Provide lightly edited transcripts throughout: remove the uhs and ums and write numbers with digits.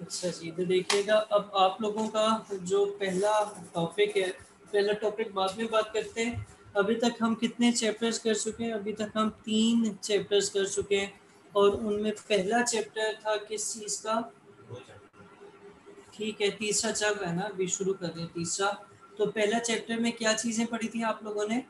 अच्छा जी, तो देखिएगा अब आप लोगों का जो पहला टॉपिक है, पहला टॉपिक बाद में बात करते हैं। अभी तक हम कितने चैप्टर्स कर चुके हैं? अभी तक हम 3 चैप्टर्स कर चुके हैं और उनमें पहला चैप्टर था किस चीज़ का? ठीक है, तीसरा चल रहा है ना, अभी शुरू कर रहे हैं तीसरा। तो पहला चैप्टर में क्या चीज़ें पढ़ी थी आप लोगों ने?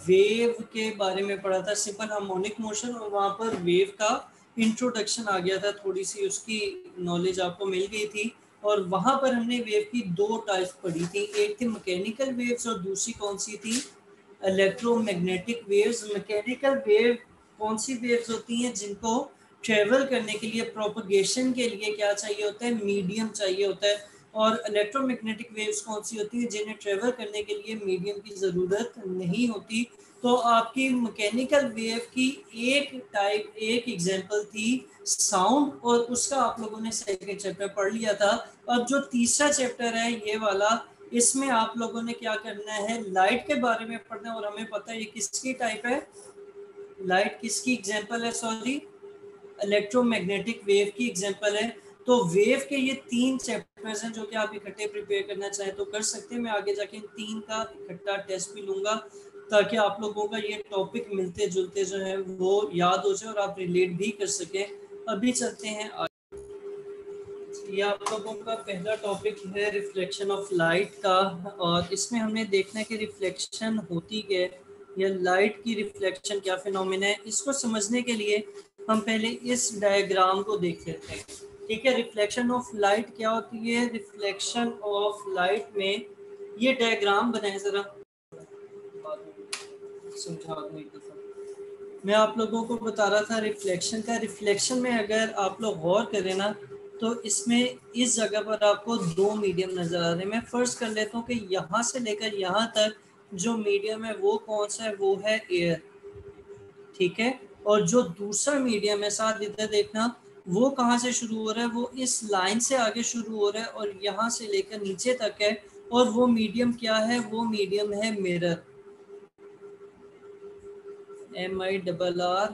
वेव के बारे में पढ़ा था, सिंपल हार्मोनिक मोशन, और वहाँ पर वेव का इंट्रोडक्शन आ गया था, थोड़ी सी उसकी नॉलेज आपको मिल गई थी। और वहाँ पर हमने वेव की 2 टाइप्स पढ़ी थी, एक थी मैकेनिकल वेव्स और दूसरी कौन सी थी? Electromagnetic waves. मैकेनिकल वेव कौन सी वेव्स होती हैं जिनको ट्रेवल करने के लिए, प्रोपगेशन के लिए क्या चाहिए होता है? मीडियम चाहिए होता है। और इलेक्ट्रोमैग्नेटिक वेव्स कौन सी होती है जिन्हें ट्रेवल करने के लिए मीडियम की ज़रूरत नहीं होती। तो आपकी मैकेनिकल वेव की एक एग्जांपल थी साउंड, और उसका आप लोगों ने सेकंड चैप्टर पढ़ लिया था। अब जो तीसरा चैप्टर है ये वाला, इसमें आप लोगों ने क्या करना है? लाइट के बारे में पढ़ना है। और हमें पता है ये किसकी टाइप है, लाइट किसकी एग्जांपल है? सॉरी, इलेक्ट्रोमैग्नेटिक वेव की एग्जांपल है। तो वेव के ये 3 चैप्टर्स हैं जो कि आप इकट्ठे प्रिपेयर करना चाहें तो कर सकते हैं। मैं आगे जाके इन 3 का इकट्ठा टेस्ट भी लूंगा ताकि आप लोगों का ये टॉपिक मिलते जुलते जो है वो याद हो जाए और आप रिलेट भी कर सकें। अभी चलते हैं आगे। ये आप लोगों का पहला टॉपिक है रिफ्लेक्शन ऑफ लाइट का, और इसमें हमने देखना है कि रिफ्लेक्शन होती क्या है या लाइट की रिफ्लेक्शन क्या फिनोमेना है। इसको समझने के लिए हम पहले इस डायग्राम को देख लेते हैं। ठीक है, रिफ्लेक्शन ऑफ लाइट क्या होती है? रिफ्लेक्शन ऑफ लाइट में ये डायग्राम बनाए, जरा समझा दूं एक दफा। मैं आप लोगों को बता रहा था रिफ्लेक्शन का। रिफ्लेक्शन में अगर आप लोग गौर करें ना, तो इसमें इस जगह पर आपको 2 मीडियम नज़र आ रहे हैं। मैं फर्स्ट कर लेता हूँ कि यहाँ से लेकर यहाँ तक जो मीडियम है वो कौन सा है? वो है एयर। ठीक है, और जो दूसरा मीडियम है, साथ इधर देखना, वो कहाँ से शुरू हो रहा है? वो इस लाइन से आगे शुरू हो रहा है और यहाँ से लेकर नीचे तक है। और वो मीडियम क्या है? वो मीडियम है मिरर। MIRROR।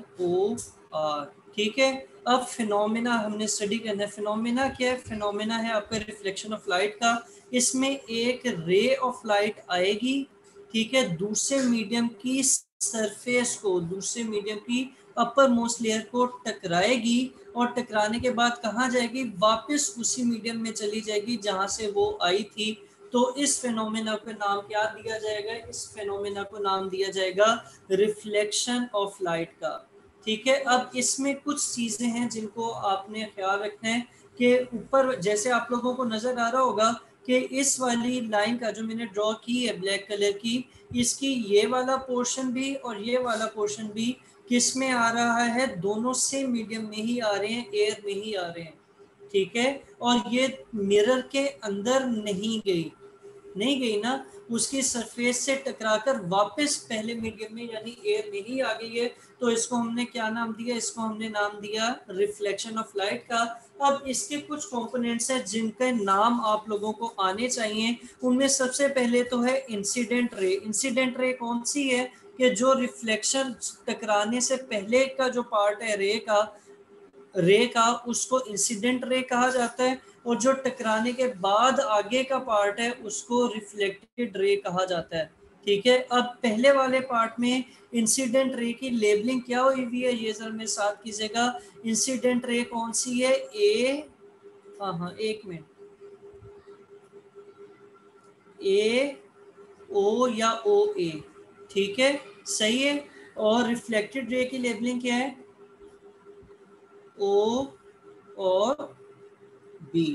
ठीक है, अब फिनोमेना हमने स्टडी करना है। फिनोमेना क्या है? फिनोमेना है आपका रिफ्लेक्शन ऑफ लाइट का। इसमें एक रे ऑफ लाइट आएगी, ठीक है, दूसरे मीडियम की सरफेस को, दूसरे मीडियम की अपर मोस्ट लेयर को टकराएगी, और टकराने के बाद कहाँ जाएगी? वापस उसी मीडियम में चली जाएगी जहां से वो आई थी। तो इस फेनोमेना को नाम क्या दिया जाएगा? इस फेनोमेना को नाम दिया जाएगा रिफ्लेक्शन ऑफ लाइट का। ठीक है, अब इसमें कुछ चीजें हैं जिनको आपने ख्याल रखना है कि ऊपर जैसे आप लोगों को नजर आ रहा होगा कि इस वाली लाइन का जो मैंने ड्रॉ की है ब्लैक कलर की, इसकी ये वाला पोर्शन भी और ये वाला पोर्शन भी किस में आ रहा है? दोनों से मीडियम में ही आ रहे हैं, एयर में ही आ रहे हैं। ठीक है, और ये मिरर के अंदर नहीं गई ना, उसकी सरफेस से टकराकर वापस पहले मीडियम में यानी एयर में ही आ गई है। तो इसको हमने क्या नाम दिया? इसको हमने नाम दिया रिफ्लेक्शन ऑफ लाइट का। अब इसके कुछ कंपोनेंट्स हैं जिनके नाम आप लोगों को आने चाहिए। उनमें सबसे पहले तो है इंसिडेंट रे। इंसिडेंट रे कौन सी है? कि जो रिफ्लेक्शन टकराने से पहले का जो पार्ट है रे का, उसको इंसिडेंट रे कहा जाता है। और जो टकराने के बाद आगे का पार्ट है उसको रिफ्लेक्टेड रे कहा जाता है। ठीक है, अब पहले वाले पार्ट में इंसिडेंट रे की लेबलिंग क्या हुई हुई है ये जरा मेरे साथ कीजिएगा। इंसिडेंट रे कौन सी है? हाँ, एक मिनट, ए ओ या ओ ए। ठीक है, सही है। और रिफ्लेक्टेड रे की लेबलिंग क्या है? ओ और बी।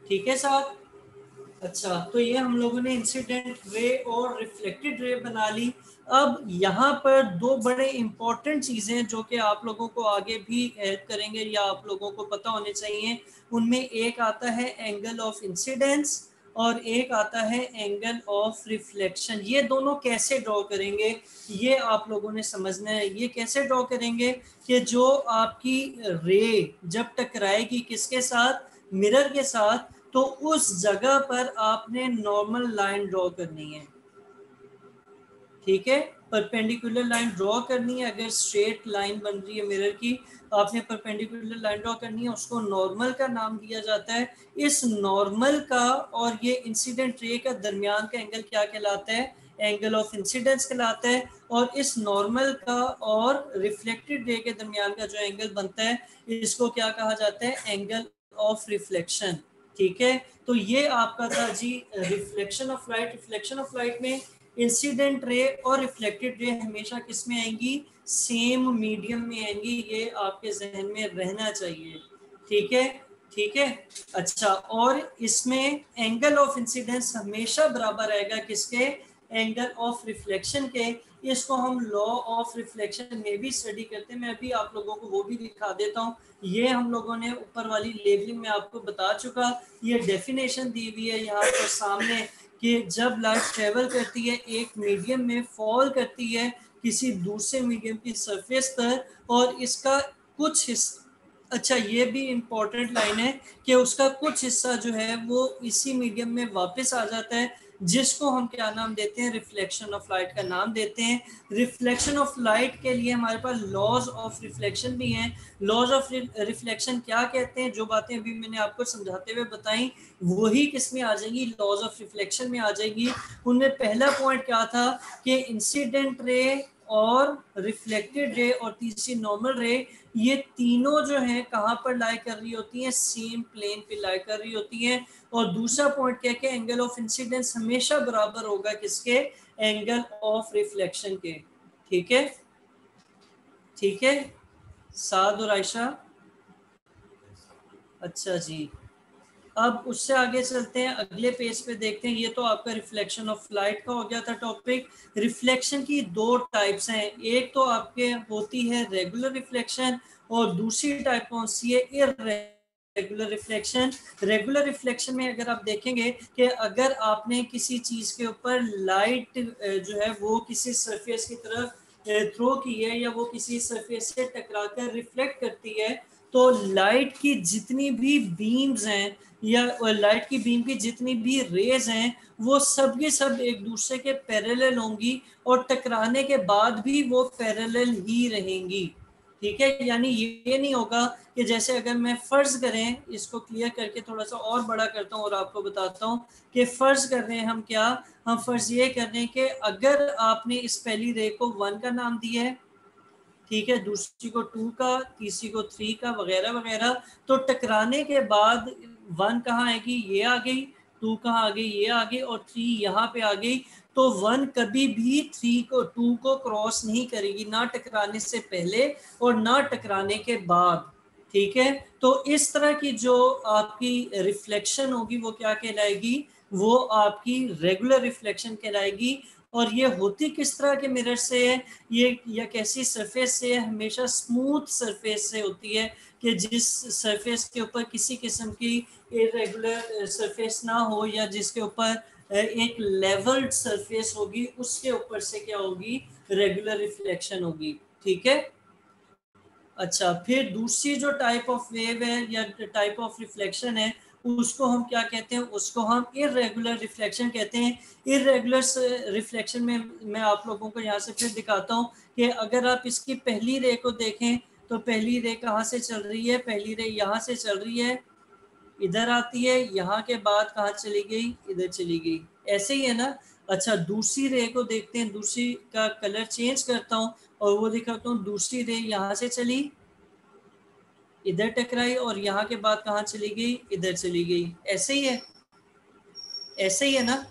ठीक है साहब। अच्छा, तो ये हम लोगों ने इंसिडेंट रे और रिफ्लेक्टेड रे बना ली। अब यहाँ पर 2 बड़े इंपॉर्टेंट चीजें जो कि आप लोगों को आगे भी हेल्प करेंगे या आप लोगों को पता होने चाहिए। उनमें एक आता है एंगल ऑफ इंसिडेंस और एक आता है एंगल ऑफ रिफ्लेक्शन। ये दोनों कैसे ड्रॉ करेंगे ये आप लोगों ने समझना है। ये कैसे ड्रॉ करेंगे कि जो आपकी रे जब टकराएगी किसके साथ? मिरर के साथ, तो उस जगह पर आपने नॉर्मल लाइन ड्रॉ करनी है। ठीक है, परपेंडिकुलर लाइन ड्रॉ करनी है। अगर स्ट्रेट लाइन बन रही है मिरर की, आपने परपेंडिकुलर लाइन ड्रॉ करनी है, उसको नॉर्मल का नाम दिया जाता है। इस नॉर्मल का और ये इंसिडेंट रे का दरमियान का एंगल क्या कहलाता है? एंगल ऑफ इंसिडेंस कहलाता है। और इस नॉर्मल का और रिफ्लेक्टेड रे के दरमियान का जो एंगल बनता है, इसको क्या कहा जाता है? Angle of reflection. ठीक है, तो ये आपका था जी reflection of light. Reflection of light में इंसिडेंट रे और रिफ्लेक्टेड रे हमेशा किस में आएंगी? सेम मीडियम में आएंगी। ये आपके जहन में रहना चाहिए। ठीक है, ठीक है। अच्छा, और इसमें एंगल ऑफ इंसिडेंस हमेशा बराबर आएगा किसके? एंगल ऑफ रिफ्लेक्शन के। इसको हम लॉ ऑफ रिफ्लेक्शन में भी स्टडी करते हैं। मैं अभी आप लोगों को वो भी दिखा देता हूँ। ये हम लोगों ने ऊपर वाली लेबलिंग में आपको बता चुका। ये डेफिनेशन दी हुई है यहाँ पर सामने कि जब लाइट ट्रेवल करती है एक मीडियम में, फॉल करती है किसी दूसरे मीडियम की सरफेस पर, और इसका कुछ हिस्सा, अच्छा ये भी इम्पोर्टेंट लाइन है कि उसका कुछ हिस्सा जो है वो इसी मीडियम में वापस आ जाता है, जिसको हम क्या नाम देते हैं? रिफ्लेक्शन ऑफ लाइट का नाम देते हैं। रिफ्लेक्शन ऑफ लाइट के लिए हमारे पास लॉज ऑफ रिफ्लेक्शन भी हैं। लॉज ऑफ रिफ्लेक्शन क्या कहते हैं? जो बातें अभी मैंने आपको समझाते हुए बताई, वही किस में आ जाएंगी? लॉज ऑफ रिफ्लेक्शन में आ जाएगी। उनमें पहला पॉइंट क्या था कि इंसिडेंट रे और रिफ्लेक्टेड रे और तीसरी नॉर्मल रे, ये तीनों जो है कहाँ पर लाई कर रही होती हैं? सेम प्लेन पे लाई कर रही होती हैं। और दूसरा पॉइंट क्या है? एंगल ऑफ इंसिडेंस हमेशा बराबर होगा किसके? एंगल ऑफ रिफ्लेक्शन के। ठीक है, ठीक है साद और आयशा। अच्छा जी, अब उससे आगे चलते हैं, अगले पेज पे देखते हैं। ये तो आपका रिफ्लेक्शन ऑफ लाइट का हो गया था टॉपिक। रिफ्लेक्शन की दो टाइप्स हैं। एक तो आपके होती है रेगुलर रिफ्लेक्शन, और दूसरी टाइप कौन सी है? Irregular reflection. रेगुलर रिफ्लेक्शन में अगर आप देखेंगे कि अगर आपने किसी चीज के ऊपर लाइट जो है वो किसी सरफेस की तरफ थ्रो की है, या वो किसी सरफेस से टकराकर रिफ्लेक्ट करती है, तो लाइट की जितनी भी बीम्स हैं, या लाइट की बीम की जितनी भी रेज हैं, वो सब के सब एक दूसरे के पैरेलल होंगी, और टकराने के बाद भी वो पैरेलल ही रहेंगी। ठीक है, यानी ये नहीं होगा कि जैसे अगर मैं फर्ज करें, इसको क्लियर करके थोड़ा सा और बड़ा करता हूँ और आपको बताता हूँ कि फर्ज कर रहे हैं हम क्या? हम फर्ज ये कर रहे हैं कि अगर आपने इस पहली रे को 1 का नाम दिया है, ठीक है, दूसरी को 2 का, तीसरी को 3 का, वगैरह वगैरह, तो टकराने के बाद 1 कहाँ आएगी? ये आ गई। 2 कहाँ आ गई? ये आ गई। और 3 यहाँ पे आ गई। तो 1 कभी भी 2 को क्रॉस नहीं करेगी, ना टकराने से पहले और ना टकराने के बाद। ठीक है, तो इस तरह की जो आपकी रिफ्लेक्शन होगी वो क्या कहलाएगी? वो आपकी रेगुलर रिफ्लेक्शन कहलाएगी। और ये होती किस तरह के मिरर से है? ये या कैसी सरफेस से है? हमेशा स्मूथ सरफेस से होती है, कि जिस सरफेस के ऊपर किसी किस्म की इरेगुलर सरफेस ना हो, या जिसके ऊपर एक लेवल्ड सरफेस होगी, उसके ऊपर से क्या होगी? रेगुलर रिफ्लेक्शन होगी। ठीक है, अच्छा, फिर दूसरी जो टाइप ऑफ वेव है या टाइप ऑफ रिफ्लेक्शन है, उसको हम क्या कहते हैं? उसको हम इरेगुलर रिफ्लेक्शन कहते हैं। इरेगुलर रिफ्लेक्शन में मैं आप लोगों को यहाँ से फिर दिखाता हूँ कि अगर आप इसकी पहली रे को देखें, तो पहली रे कहाँ से चल रही है? पहली रे यहाँ से चल रही है, इधर आती है, यहाँ के बाद कहाँ चली गई? इधर चली गई। ऐसे ही है ना? अच्छा, दूसरी रे को देखते हैं। दूसरी का कलर चेंज करता हूँ और वो दिखाता हूँ। दूसरी रे यहाँ से चली, इधर टकराई, और यहाँ के बाद कहाँ चली गई? इधर चली गई। ऐसे ही है, ऐसे ही है ना?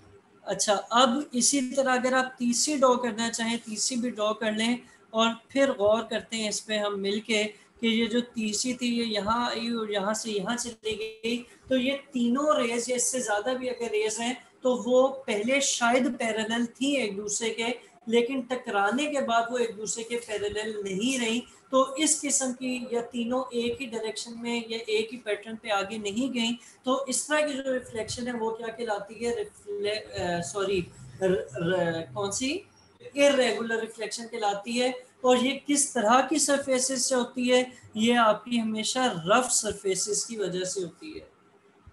अच्छा, अब इसी तरह अगर आप तीसरी ड्रॉ करना चाहें, तीसरी भी ड्रॉ कर लें, और फिर गौर करते हैं इस पे हम मिलके कि ये जो तीसरी थी ये यहाँ आई और यहाँ से यहाँ चली गई। तो ये तीनों रेज, या इससे ज़्यादा भी अगर रेज हैं, तो वो पहले शायद पैरेलल थी एक दूसरे के, लेकिन टकराने के बाद वो एक दूसरे के पैरेलल नहीं रही। तो इस किस्म की, या तीनों एक ही डायरेक्शन में या एक ही पैटर्न पे आगे नहीं गई, तो इस तरह की जो रिफ्लेक्शन है वो क्या कहलाती है? सॉरी, कौन सी? इरेगुलर रिफ्लेक्शन कहलाती है। और ये किस तरह की सरफेसेस से होती है? ये आपकी हमेशा रफ सरफेसेस की वजह से होती है।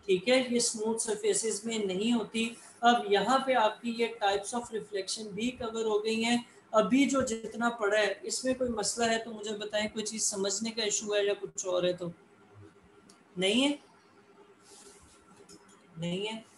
ठीक है, ये स्मूथ सरफेसेस में नहीं होती। अब यहाँ पे आपकी ये टाइप्स ऑफ रिफ्लेक्शन भी कवर हो गई हैं। अभी जो जितना पढ़ा है इसमें कोई मसला है तो मुझे बताएं, कोई चीज समझने का इशू है या कुछ और है तो? नहीं है, नहीं है।